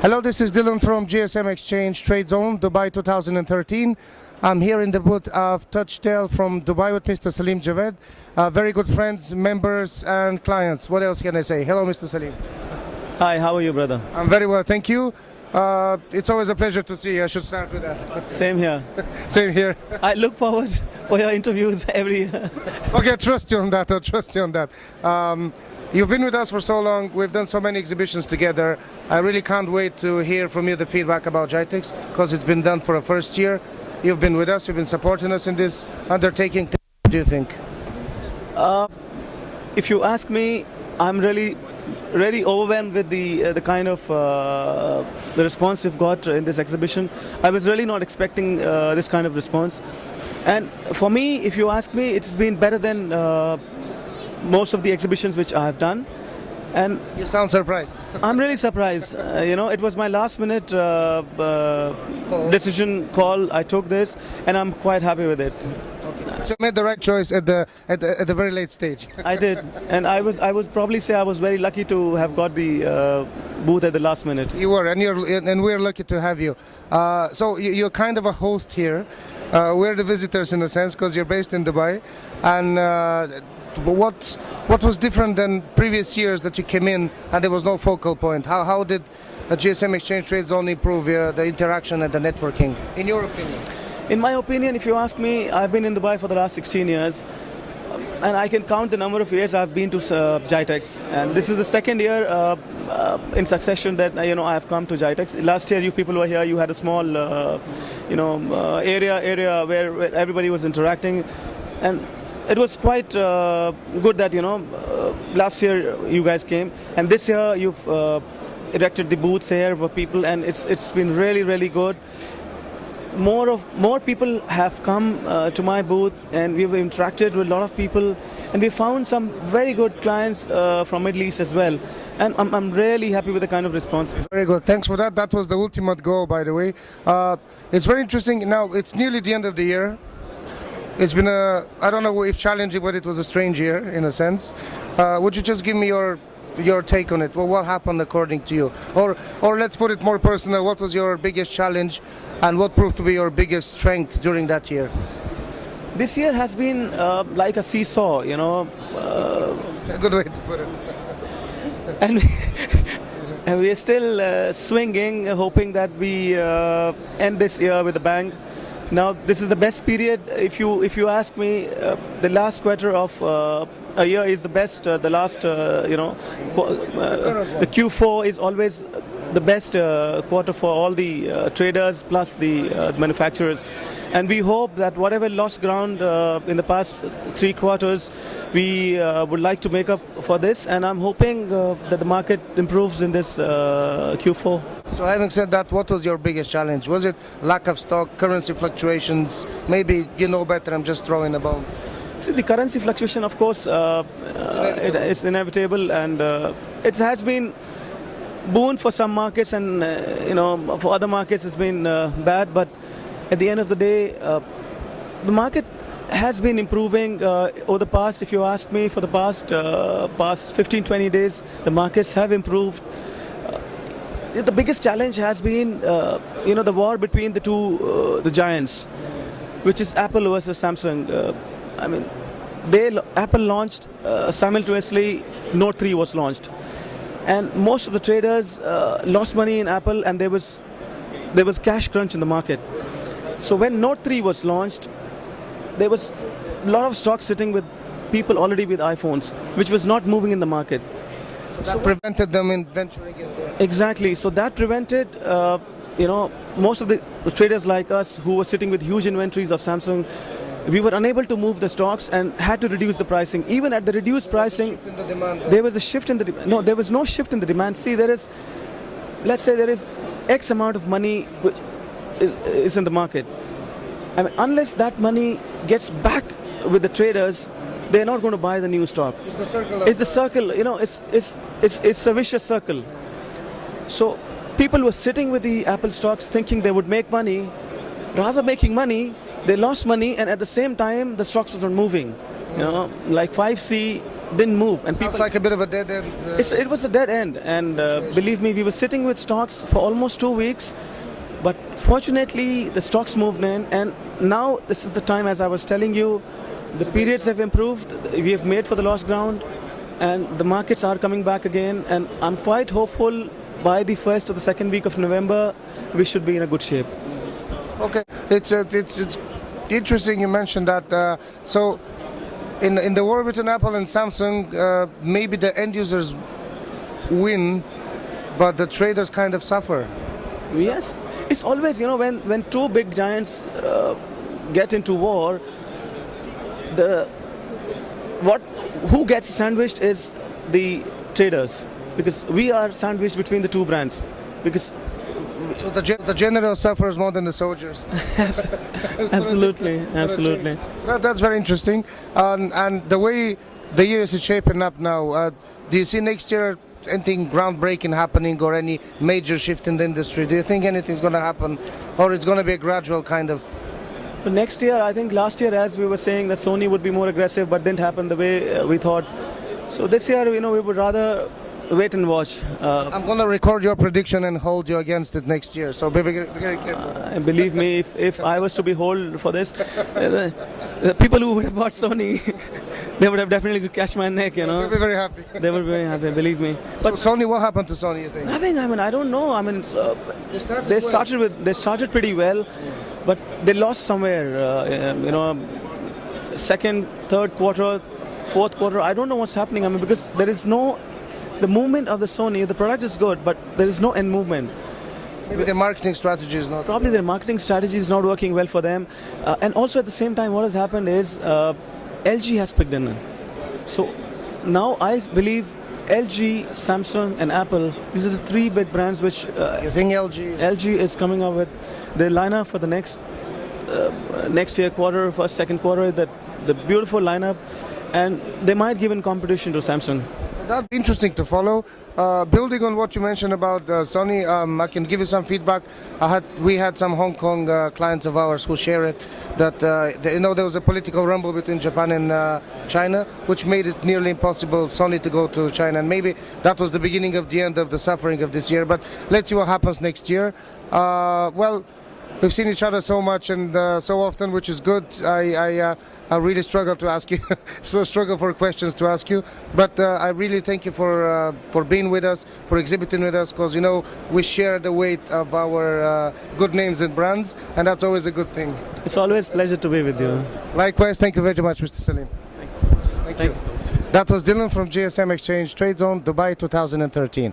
Hello, this is Dylan from GSM Exchange Trade Zone, Dubai 2013. I'm here in the booth of Touchtel from Dubai with Mr. Salim Javed. Very good friends, members and clients. What else can I say? Hello, Mr. Salim. Hi, how are you, brother? I'm very well, thank you. It's always a pleasure to see you. I should start with that. Same here. Same here. I look forward for your interviews every year. Okay, trust you on that. I'll trust you on that. You've been with us for so long. We've done so many exhibitions together. I really can't wait to hear from you the feedback about GITEX, because it's been done for a first year. You've been with us. You've been supporting us in this undertaking. What do you think? If you ask me, I'm really overwhelmed with the kind of the response we've got in this exhibition. I was really not expecting this kind of response. And for me, if you ask me, it's been better than most of the exhibitions which I have done. And you sound surprised. I'm really surprised. It was my last minute decision call. I took this and I'm quite happy with it. Okay. So you made the right choice at the very late stage. I did, and I would probably say I was very lucky to have got the booth at the last minute. You were, and we're lucky to have you. So you're kind of a host here. We're the visitors in a sense, because you're based in Dubai. And what was different than previous years that you came in and there was no focal point? How did the GSM Exchange Trade Zone improve the interaction and the networking, in your opinion? In my opinion, if you ask me, I've been in Dubai for the last 16 years, and I can count the number of years I've been to GITEX, and this is the second year in succession that I have come to GITEX. Last year, you people were here. You had a small, area where everybody was interacting, and it was quite good that last year you guys came, and this year you've erected the booths here for people, and it's been really good. More people have come to my booth, and we've interacted with a lot of people, and we found some very good clients from Middle East as well, and I'm really happy with the kind of response. Very good, thanks for that. That was the ultimate goal, by the way. It's very interesting. Now it's nearly the end of the year. It's been I don't know if challenging, but it was a strange year in a sense. Would you just give me your take on it? Well, what happened according to you? Or let's put it more personal, what was your biggest challenge and what proved to be your biggest strength during that year? This year has been like a seesaw, A good way to put it. And we are still swinging, hoping that we end this year with a bang. Now, this is the best period. If you ask me, the last quarter of a year is the best. The last, the Q4 is always the best quarter for all the traders plus the manufacturers. And we hope that whatever lost ground in the past 3 quarters, we would like to make up for this. And I'm hoping that the market improves in this Q4. So having said that, what was your biggest challenge? Was it lack of stock, currency fluctuations? Maybe you know better, I'm just throwing a bone. See, the currency fluctuation, of course, it's inevitable, and it has been boon for some markets, and for other markets it's been bad. But at the end of the day, the market has been improving over the past. If you ask me, for the past 15-20 days, the markets have improved. The biggest challenge has been, the war between the giants, which is Apple versus Samsung. Apple launched simultaneously. Note 3 was launched, and most of the traders lost money in Apple, and there was cash crunch in the market. So when Note 3 was launched, there was a lot of stock sitting with people already with iPhones, which was not moving in the market. So that prevented them in venturing into... Exactly. So that prevented, most of the traders like us who were sitting with huge inventories of Samsung, we were unable to move the stocks and had to reduce the pricing. Even at the reduced pricing, there was a shift in the demand. No, there was no shift in the demand. See, let's say there is X amount of money which is in the market. Unless that money gets back with the traders, they're not going to buy the new stock. It's the circle. It's the circle. It's a vicious circle. So people were sitting with the Apple stocks thinking they would make money. Rather making money, they lost money, and at the same time the stocks were not moving. Like 5C didn't move, and Sounds people. like a bit of a dead end. It was a dead end, and believe me, we were sitting with stocks for almost 2 weeks. But fortunately, the stocks moved in, and now this is the time, as I was telling you, the periods have improved. We have made for the lost ground, and the markets are coming back again. And I'm quite hopeful by the first or the second week of November, we should be in a good shape. Okay, it's interesting you mentioned that. So, in the war between Apple and Samsung, maybe the end users win, but the traders kind of suffer. Yes, it's always, when two big giants get into war, who gets sandwiched is the traders, because we are sandwiched between the two brands, because So the general suffers more than the soldiers. absolutely. That's very interesting. And the way the year is shaping up now, do you see next year anything groundbreaking happening or any major shift in the industry? Do you think anything's going to happen, or it's going to be a gradual kind of? But next year, I think last year, as we were saying, that Sony would be more aggressive, but didn't happen the way we thought. So this year, we would rather wait and watch. I'm going to record your prediction and hold you against it next year. So be very careful. And believe me, if I was to be held for this, the people who would have bought Sony, they would have definitely catch my neck, You'll be very happy. They would be very happy, believe me. But so Sony, what happened to Sony, you think? Nothing. I don't know. They started pretty well, but they lost somewhere. Second, third quarter, fourth quarter. I don't know what's happening. Because there is the movement of the Sony. The product is good, but there is no end movement. Maybe their marketing strategy is not. Probably their marketing strategy is not working well for them. And also at the same time, what has happened is LG has picked in. So now I believe LG, Samsung, and Apple. These are the three big brands which. You think LG is coming up with the lineup for the next year quarter, first, second quarter. The beautiful lineup, and they might give in competition to Samsung. That'd be interesting to follow. Building on what you mentioned about Sony, I can give you some feedback. We had some Hong Kong clients of ours who share it, that there was a political rumble between Japan and China, which made it nearly impossible Sony to go to China. And maybe that was the beginning of the end of the suffering of this year. But let's see what happens next year. We've seen each other so much and so often, which is good. I really struggle to ask you, struggle for questions to ask you. But I really thank you for being with us, for exhibiting with us, because we share the weight of our good names and brands, and that's always a good thing. It's always a pleasure to be with you. Likewise, thank you very much, Mr. Salim. Thank you. That was Dylan from GSM Exchange Trade Zone, Dubai 2013.